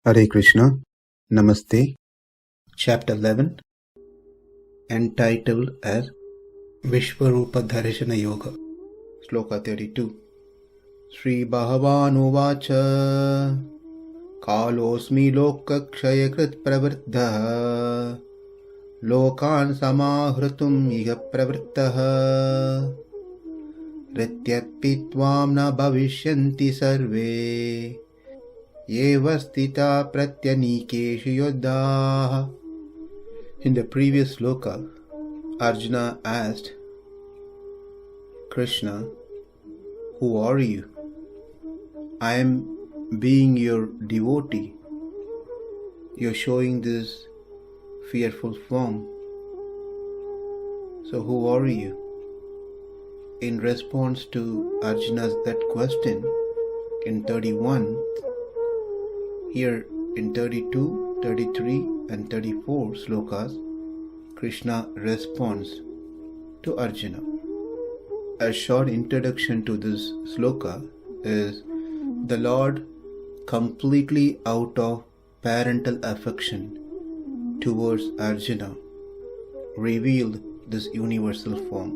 Hare Krishna, Namaste. Chapter 11, entitled as Vishvarupa Dharshana Yoga. Sloka 32. śrī-bhagavān uvāca kālosmi loka-kṣaya-kṛt pravṛddho lokān samāhartum iha pravṛttaḥ rityappi tvāṁ na bhaviṣyanti sarve vasthitāḥ praty-anīkeṣu yodhāḥ. In the previous sloka, Arjuna asked Krishna, "Who are you? I am being your devotee. You're showing this fearful form. So who are you?" In response to Arjuna's that question, in 31, here in 32, 33 and 34 slokas, Krishna responds to Arjuna. A short introduction to this sloka is the Lord, completely out of parental affection towards Arjuna, revealed this universal form.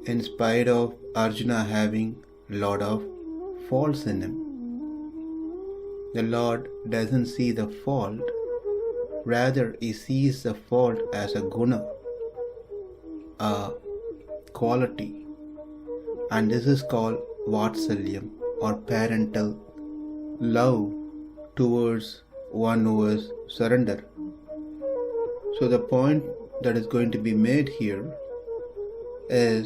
In spite of Arjuna having a lot of faults in him, the Lord doesn't see the fault, rather he sees the fault as a guna, a quality, and this is called vatsalyam or parental love towards one who is surrender. So the point that is going to be made here is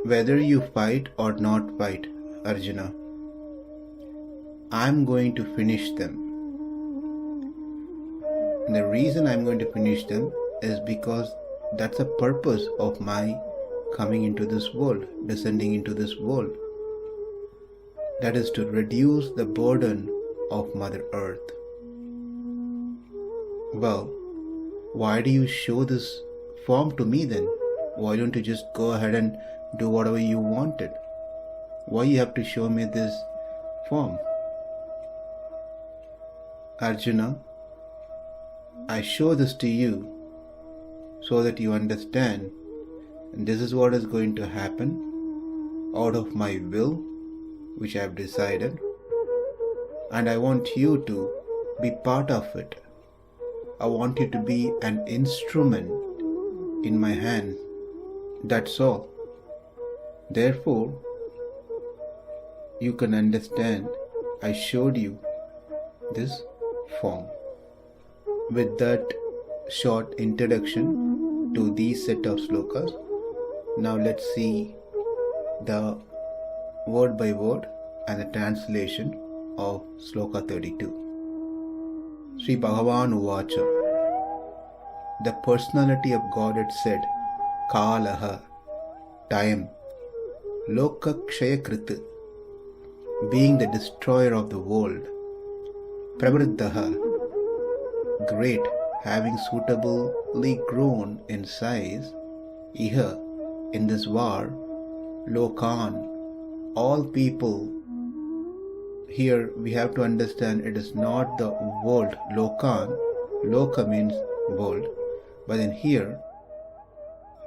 whether you fight or not fight, Arjuna, I'm going to finish them. And the reason I'm going to finish them is because that's the purpose of my coming into this world, descending into this world. That is to reduce the burden of Mother Earth. Well, why do you show this form to me then? Why don't you just go ahead and do whatever you wanted? Why you have to show me this form? Arjuna, I show this to you so that you understand, and this is what is going to happen out of my will, which I have decided, and I want you to be part of it. I want you to be an instrument in my hand. That's all. Therefore, you can understand I showed you this form. With that short introduction to these set of slokas, now let's see the word by word and the translation of sloka 32. śrī-bhagavān uvāca. The personality of Godhead said, kālaha, time, loka-kṣaya-kṛt, being the destroyer of the world, pravṛddho, great, having suitably grown in size, iha, in this war, lokān, all people. Here we have to understand it is not the world, lokān, loka means world, but in here,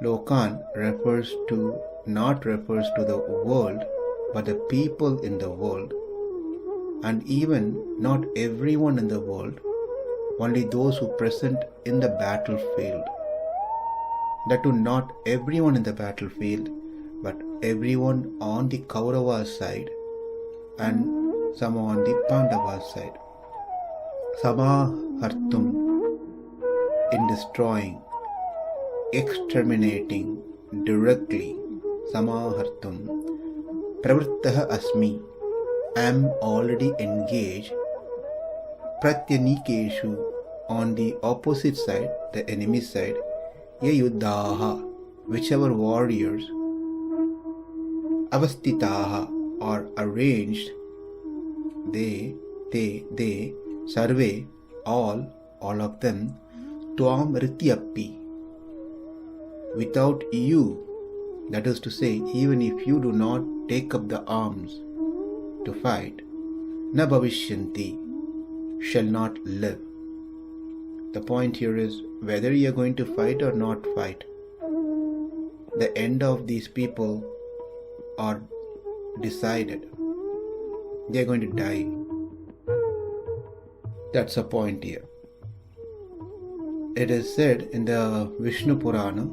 lokān refers to the world, but the people in the world, and even not everyone in the world, only those who present in the battlefield. That too, not everyone in the battlefield, but everyone on the Kauravas side and some on the Pāṇḍavas side. Samāhartum, in destroying, exterminating directly. Samāhartum. Pravṛttaḥ asmi, am already engaged. Praty-anīkeṣu, on the opposite side, the enemy side, yodhāḥ, whichever warriors, vasthitāḥ, are arranged, they, sarve, all of them, tvāṁ rityappi, without you, that is to say, even if you do not take up the arms to fight, na bhaviṣyanti, shall not live. The point here is whether you are going to fight or not fight. The end of these people are decided. They are going to die. That's the point here. It is said in the Vishnu Purana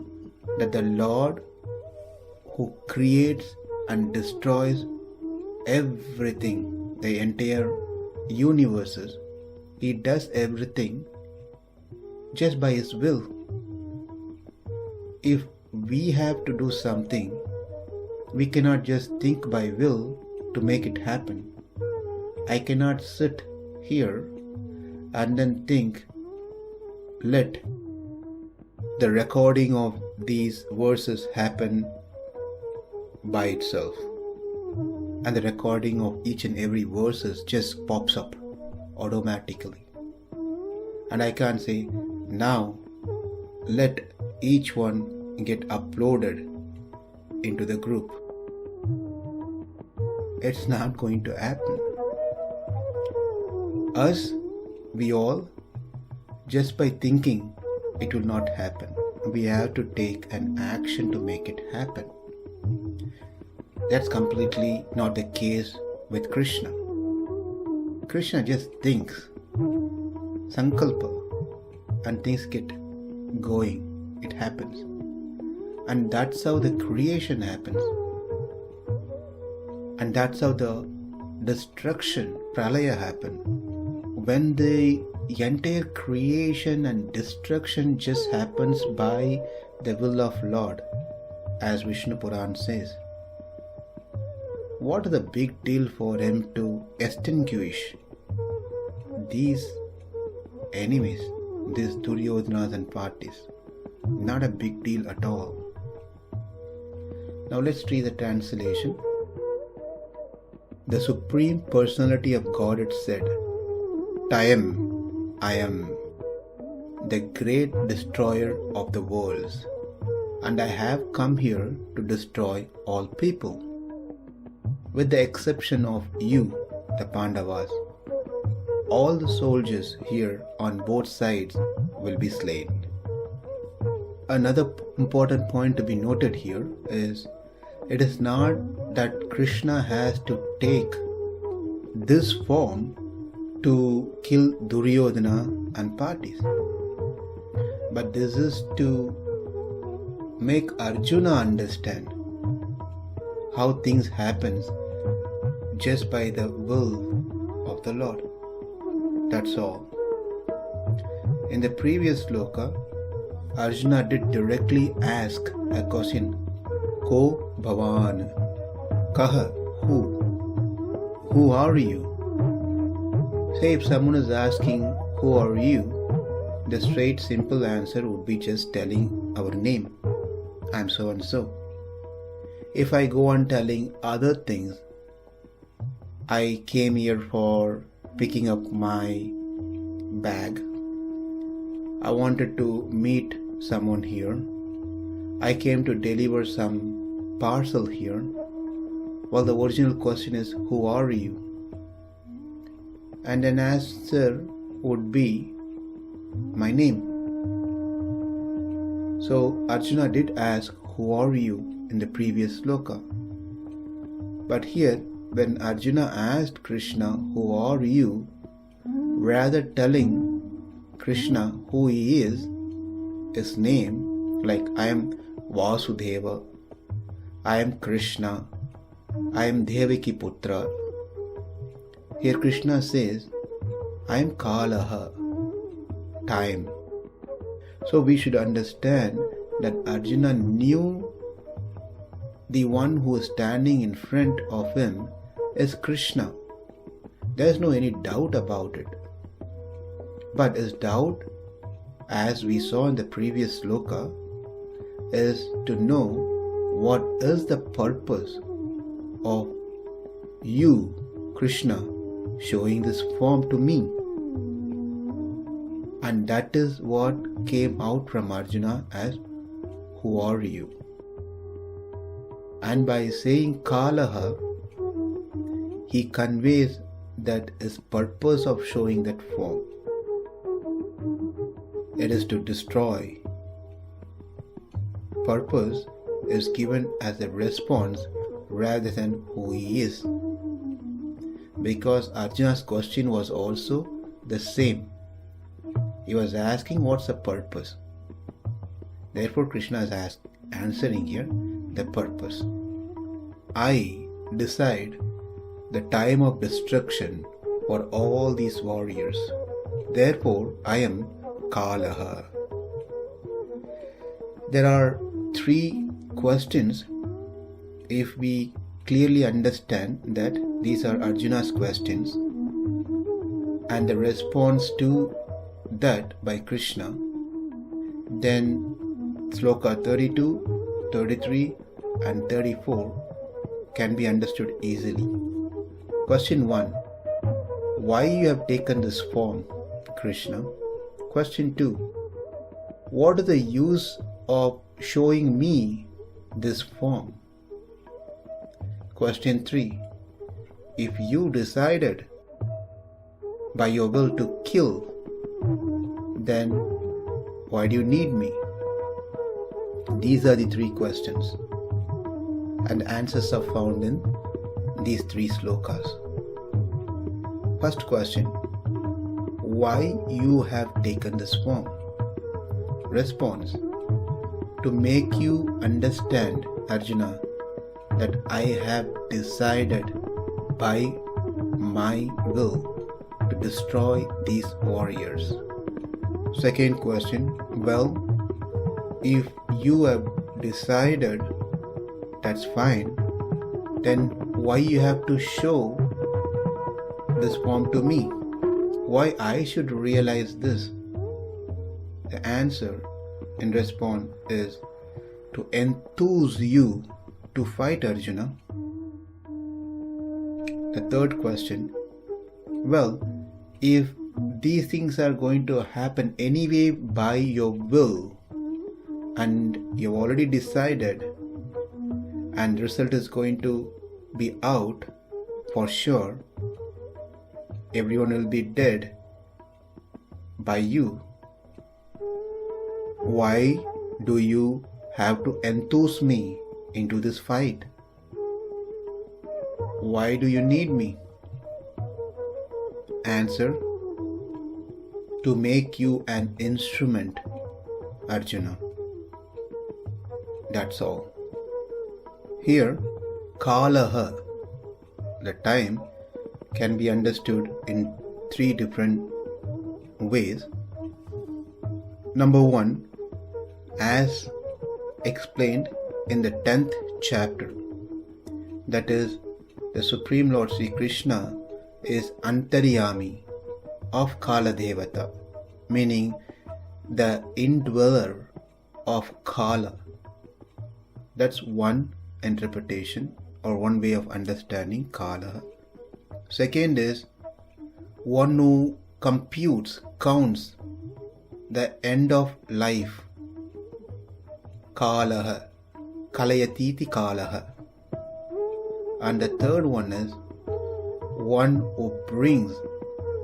that the Lord who creates and destroys everything, the entire universes, He does everything just by His will. If we have to do something, we cannot just think by will to make it happen. I cannot sit here and then think, let the recording of these verses happen by itself, and the recording of each and every verses just pops up automatically. And I can't say, now let each one get uploaded into the group. It's not going to happen. Us, we all, just by thinking, it will not happen. We have to take an action to make it happen. That's completely not the case with Krishna. Krishna just thinks, sankalpa, and things get going. It happens. And that's how the creation happens. And that's how the destruction, pralaya, happens. When the entire creation and destruction just happens by the will of Lord, as Vishnu Puran says, what is the big deal for Him to extinguish these enemies, these Duryodhanas and parties? Not a big deal at all. Now let's read the translation. The Supreme Personality of Godhead said, I am the great destroyer of the worlds, and I have come here to destroy all people, with the exception of you, the Pāṇḍavas. All the soldiers here on both sides will be slain. Another important point to be noted here is, it is not that Krishna has to take this form to kill Duryodhana and parties, but this is to make Arjuna understand how things happen just by the will of the Lord. That's all. In the previous sloka, Arjuna did directly ask a question, Ko bhavan, kaha, who are you? Say if someone is asking, who are you? The straight simple answer would be just telling our name. I'm so and so. If I go on telling other things, I came here for picking up my bag. I wanted to meet someone here. I came to deliver some parcel here. Well, the original question is, who are you? And an answer would be my name. So Arjuna did ask, who are you, in the previous sloka. But here, when Arjuna asked Krishna, who are you, rather telling Krishna who he is, his name, like I am Vasudeva, I am Krishna, I am Devaki Putra. Here Krishna says, I am Kālaha, time. So we should understand that Arjuna knew the one who is standing in front of him is Krishna. There is no any doubt about it. But his doubt, as we saw in the previous sloka, is to know what is the purpose of you, Krishna, showing this form to me. And that is what came out from Arjuna as, who are you? And by saying Kālaha, he conveys that is purpose of showing that form? It is to destroy. Purpose is given as a response rather than who he is. Because Arjuna's question was also the same. He was asking what's the purpose. Therefore Krishna is answering here the purpose. I decide the time of destruction for all these warriors. Therefore I am kālaha. There are 3 questions. If we clearly understand that these are Arjuna's questions and the response to that by Krishna, then Sloka 32, 33 and 34 can be understood easily. Question 1. Why you have taken this form, Krishna? Question 2. What is the use of showing me this form? Question 3. If you decided by your will to kill, then why do you need me? These are the 3 questions, and answers are found in these 3 slokas. First question. Why you have taken this form? Response. To make you understand, Arjuna, that I have decided by my will to destroy these warriors. Second question. Well, if you have decided, that's fine, then why you have to show this form to me? Why I should realize this? The answer in response is to enthuse you to fight, Arjuna. The third question. Well, if these things are going to happen anyway by your will, and you've already decided, and the result is going to be out for sure, everyone will be dead by you, why do you have to enthuse me into this fight? Why do you need me? Answer. To make you an instrument, Arjuna. That's all. Here, kālaha, the time, can be understood in 3 different ways. Number 1, as explained in the 10th chapter, that is, the Supreme Lord Sri Krishna is Antaryami of Kala Devata, meaning the indweller of Kala. That's one interpretation or one way of understanding Kala. Second is one who counts the end of life. Kālaha, kalayatiti kālaha. And the third one is one who brings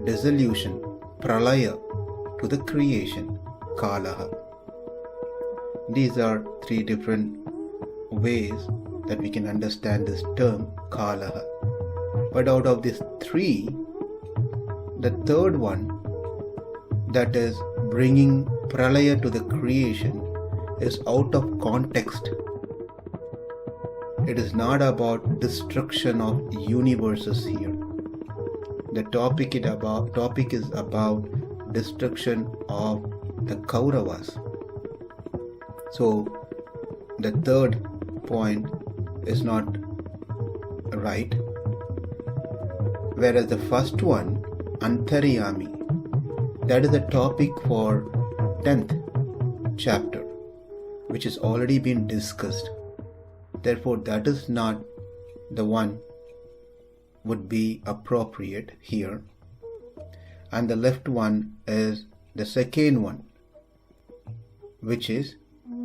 dissolution, pralaya, to the creation, kālaha. These are 3 different ways that we can understand this term kālaha. But out of these 3, the third one, that is bringing pralaya to the creation, is out of context. It is not about destruction of universes here. The topic is about destruction of the Kauravas. So the third point is not right. Whereas the first one, Antaryami, that is the topic for 10th chapter, which has already been discussed. Therefore, that is not the one would be appropriate here. And the left one is the second one, which is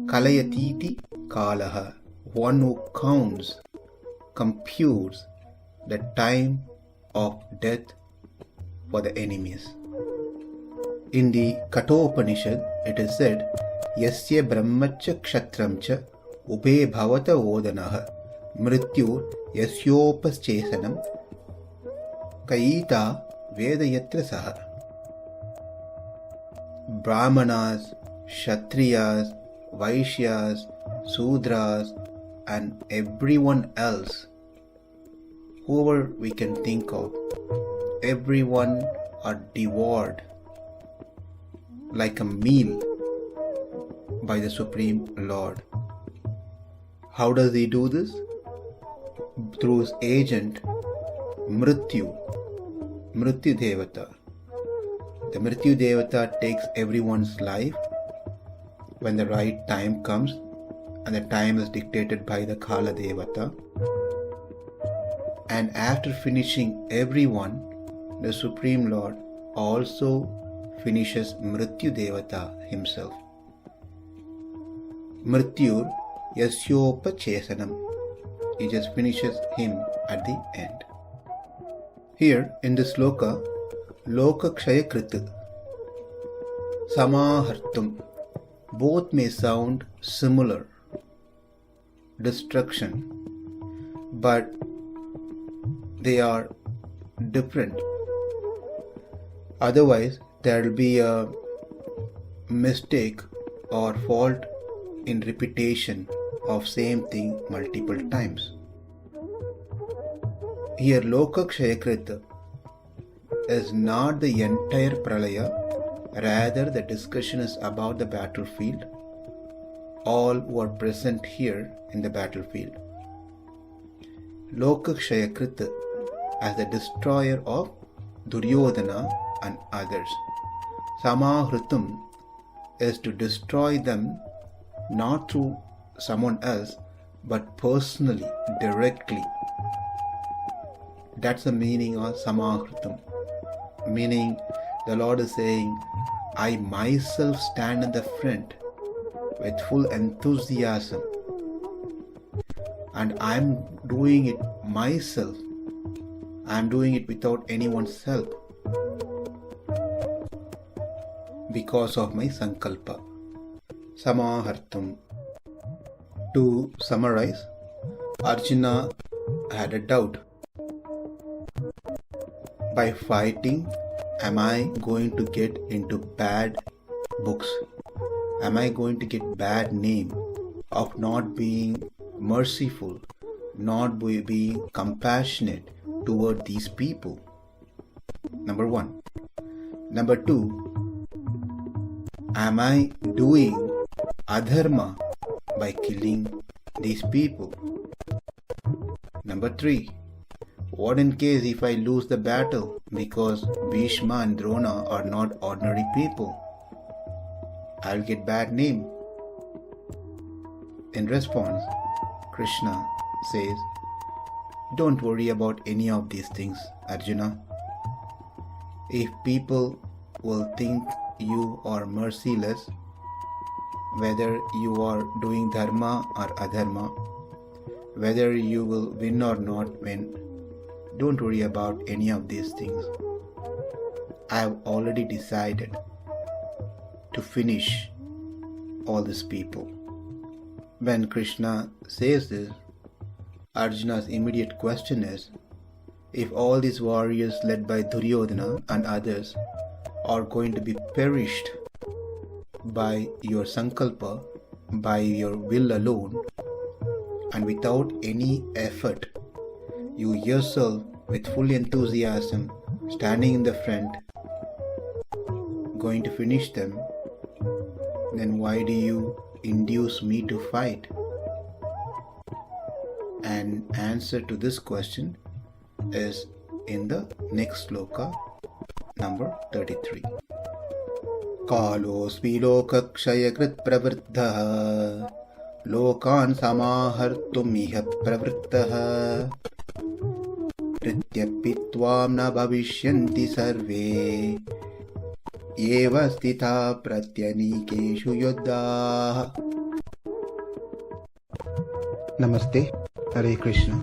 kalayatiti kālaha, one who computes the time of death for the enemies. In the Kathopanishad, it is said, Yasya brahmacha kshatramcha ube bhavata odanaha mrityu yasyopaschesanam kayita vedayatra saha. Brahmanas, Kshatriyas, Vaishyas, Sudras, and everyone else, whoever we can think of, everyone are devoured like a meal by the Supreme Lord. How does he do this? Through his agent, Mrityu Devata. The Mrityu Devata takes everyone's life when the right time comes, and the time is dictated by the Kāla Devata. And after finishing everyone, the Supreme Lord also finishes Mrityu Devata himself. Mrityur Yasyopachesanam. He just finishes him at the end. Here in this sloka, loka-kṣaya-kṛt, samāhartum, both may sound similar, destruction, but they are different. Otherwise, there will be a mistake or fault in repetition of same thing multiple times. Here, loka-kṣaya-kṛt is not the entire pralaya, rather the discussion is about the battlefield, all who are present here in the battlefield. Loka-kṣaya-kṛt as the destroyer of Duryodhana and others. Samāhartum is to destroy them not through someone else but personally, directly. That's the meaning of samāhartum. Meaning the Lord is saying, I myself stand in the front with full enthusiasm, and I'm doing it myself. I'm doing it without anyone's help because of my sankalpa. Samāhartum. To summarize, Arjuna had a doubt. By fighting, am I going to get into bad books? Am I going to get bad name of not being merciful, not being compassionate toward these people? Number one. Number two, am I doing adharma by killing these people? Number three, what in case if I lose the battle because Bhishma and Drona are not ordinary people? I'll get bad name. In response, Krishna says, don't worry about any of these things, Arjuna. If people will think you are merciless, whether you are doing dharma or adharma, whether you will win or not win, don't worry about any of these things. I have already decided to finish all these people. When Krishna says this, Arjuna's immediate question is, if all these warriors led by Duryodhana and others are going to be perished by your sankalpa, by your will alone, and without any effort, you yourself with full enthusiasm standing in the front going to finish them, then why do you induce me to fight? And answer to this question is in the next sloka, number 33. Kālo loka-kṣaya-kṛt pravṛddho lokān samāhartum iha pravṛttaḥ praty tvāṁ na bhaviṣyanti sarve vasthitāḥ praty-anīkeṣu yodhāḥ. Namaste. Hare Krishna.